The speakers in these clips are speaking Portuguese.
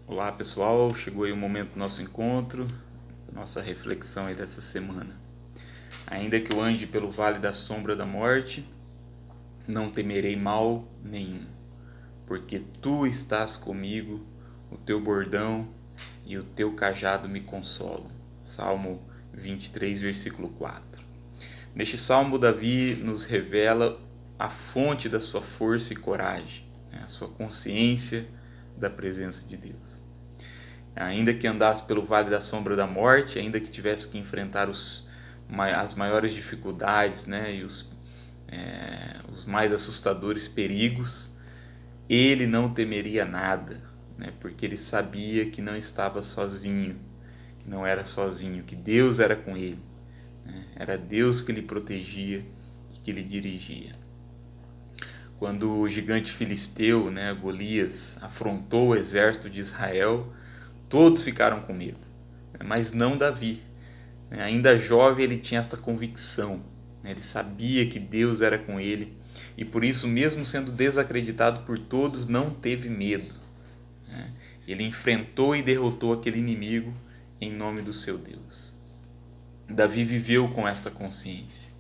Olá pessoal, chegou aí o momento do nosso encontro, nossa reflexão aí dessa semana. Ainda que eu ande pelo vale da sombra da morte, não temerei mal nenhum, porque tu estás comigo, o teu bordão e o teu cajado me consolam. Salmo 23, versículo 4. Neste salmo, Davi nos revela a fonte da sua força e coragem, a sua consciência da presença de Deus. Ainda que andasse pelo vale da sombra da morte, ainda que tivesse que enfrentar as maiores dificuldades, e os mais assustadores perigos, ele não temeria nada, porque ele sabia que não estava sozinho, que não era sozinho, que Deus era com ele. Era Deus que lhe protegia e que lhe dirigia. Quando o gigante filisteu, Golias, afrontou o exército de Israel, todos ficaram com medo, mas não Davi. Ainda jovem, ele tinha esta convicção, ele sabia que Deus era com ele e por isso, mesmo sendo desacreditado por todos, não teve medo. Ele enfrentou e derrotou aquele inimigo em nome do seu Deus. Davi viveu com esta consciência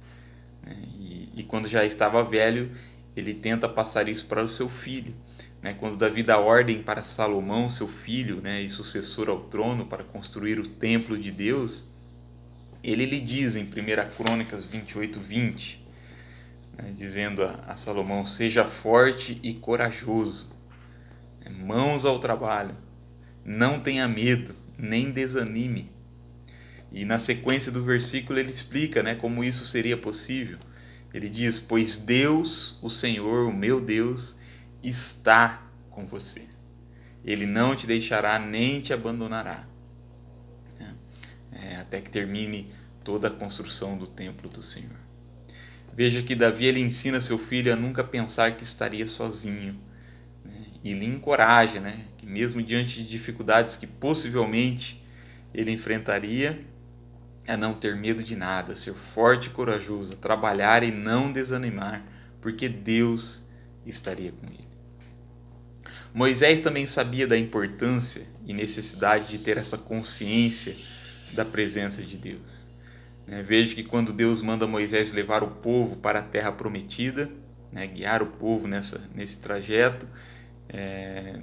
e quando já estava velho, ele tenta passar isso para o seu filho. Quando Davi dá ordem para Salomão, seu filho, e sucessor ao trono, para construir o templo de Deus, ele lhe diz em 1 Crônicas 28:20, dizendo a Salomão: seja forte e corajoso, mãos ao trabalho, não tenha medo, nem desanime. E na sequência do versículo ele explica como isso seria possível. Ele diz: pois Deus, o Senhor, o meu Deus, está com você. Ele não te deixará nem te abandonará, até que termine toda a construção do templo do Senhor. Veja que Davi ele ensina seu filho a nunca pensar que estaria sozinho, e lhe encoraja, que mesmo diante de dificuldades que possivelmente ele enfrentaria, a não ter medo de nada, a ser forte e corajoso, a trabalhar e não desanimar, porque Deus estaria com ele. Moisés também sabia da importância e necessidade de ter essa consciência da presença de Deus. Veja que quando Deus manda Moisés levar o povo para a terra prometida, guiar o povo nesse trajeto,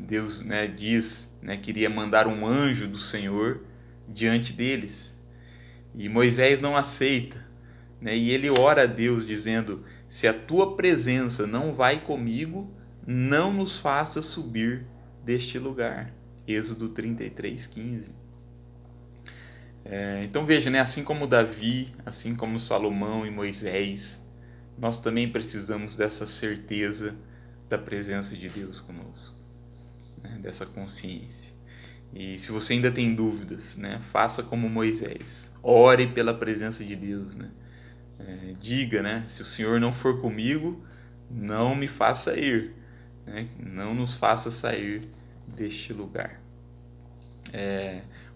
Deus diz que iria mandar um anjo do Senhor diante deles. E Moisés não aceita, e ele ora a Deus dizendo: se a tua presença não vai comigo, não nos faça subir deste lugar. Êxodo 33:15. Então veja, assim como Davi, assim como Salomão e Moisés, nós também precisamos dessa certeza da presença de Deus conosco, dessa consciência. E se você ainda tem dúvidas, faça como Moisés, ore pela presença de Deus, diga, se o Senhor não for comigo, não me faça ir, não nos faça sair deste lugar.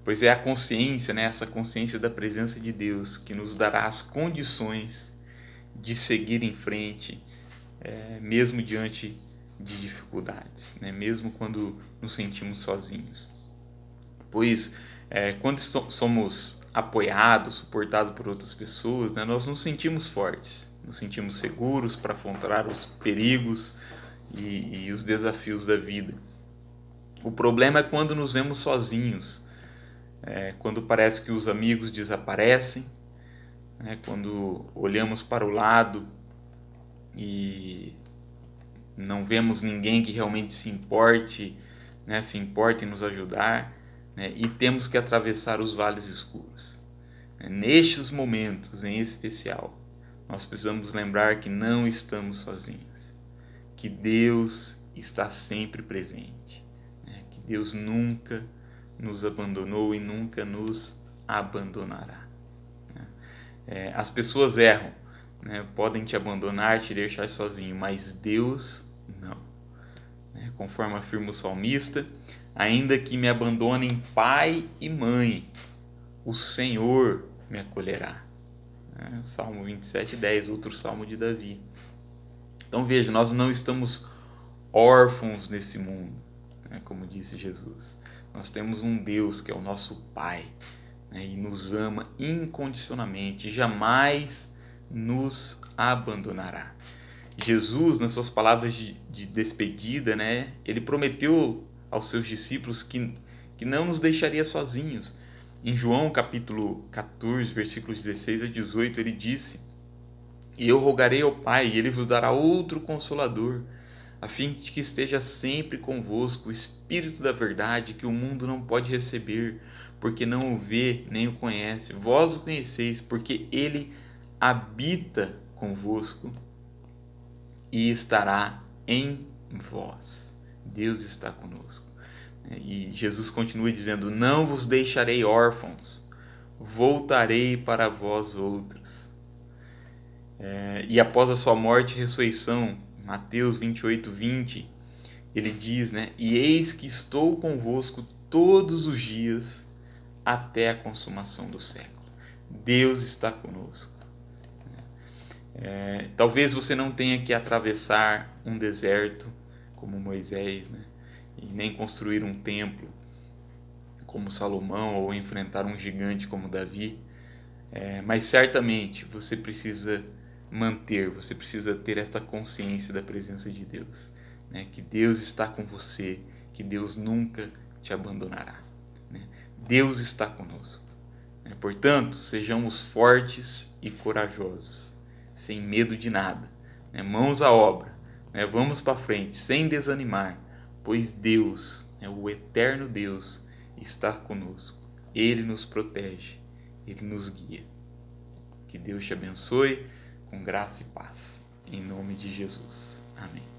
Pois é a consciência, essa consciência da presença de Deus que nos dará as condições de seguir em frente, mesmo diante de dificuldades, mesmo quando nos sentimos sozinhos. Pois quando somos apoiados, suportados por outras pessoas, nós nos sentimos fortes, nos sentimos seguros para afrontar os perigos e os desafios da vida. O problema é quando nos vemos sozinhos, quando parece que os amigos desaparecem, quando olhamos para o lado e não vemos ninguém que realmente se importe em nos ajudar, e temos que atravessar os vales escuros. Nestes momentos em especial, nós precisamos lembrar que não estamos sozinhos, que Deus está sempre presente, que Deus nunca nos abandonou e nunca nos abandonará. As pessoas erram, podem te abandonar, te deixar sozinho, mas Deus não. Conforme afirma o salmista: ainda que me abandonem pai e mãe, o Senhor me acolherá. Salmo 27:10, outro salmo de Davi. Então veja, nós não estamos órfãos nesse mundo, como disse Jesus. Nós temos um Deus que é o nosso Pai, né, e nos ama incondicionalmente, jamais nos abandonará. Jesus, nas suas palavras de despedida, né, ele prometeu aos seus discípulos que não nos deixaria sozinhos. Em João capítulo 14, versículos 16 a 18, ele disse: "E eu rogarei ao Pai, e ele vos dará outro Consolador, a fim de que esteja sempre convosco, o Espírito da verdade, que o mundo não pode receber, porque não o vê nem o conhece. Vós o conheceis, porque ele habita convosco e estará em vós." Deus está conosco. E Jesus continua dizendo: "Não vos deixarei órfãos, voltarei para vós outros." E após a sua morte e ressurreição, Mateus 28, 20, ele diz, né? "E eis que estou convosco todos os dias até a consumação do século." Deus está conosco. Talvez você não tenha que atravessar um deserto como Moisés, né? E nem construir um templo como Salomão, ou enfrentar um gigante como Davi, mas certamente você precisa você precisa ter esta consciência da presença de Deus, né? Que Deus está com você, que Deus nunca te abandonará, né? Deus está conosco, né? Portanto, sejamos fortes e corajosos, sem medo de nada, né? Mãos à obra, né? Vamos para frente, sem desanimar, pois Deus, né, o eterno Deus, está conosco. Ele nos protege, Ele nos guia. Que Deus te abençoe com graça e paz. Em nome de Jesus. Amém.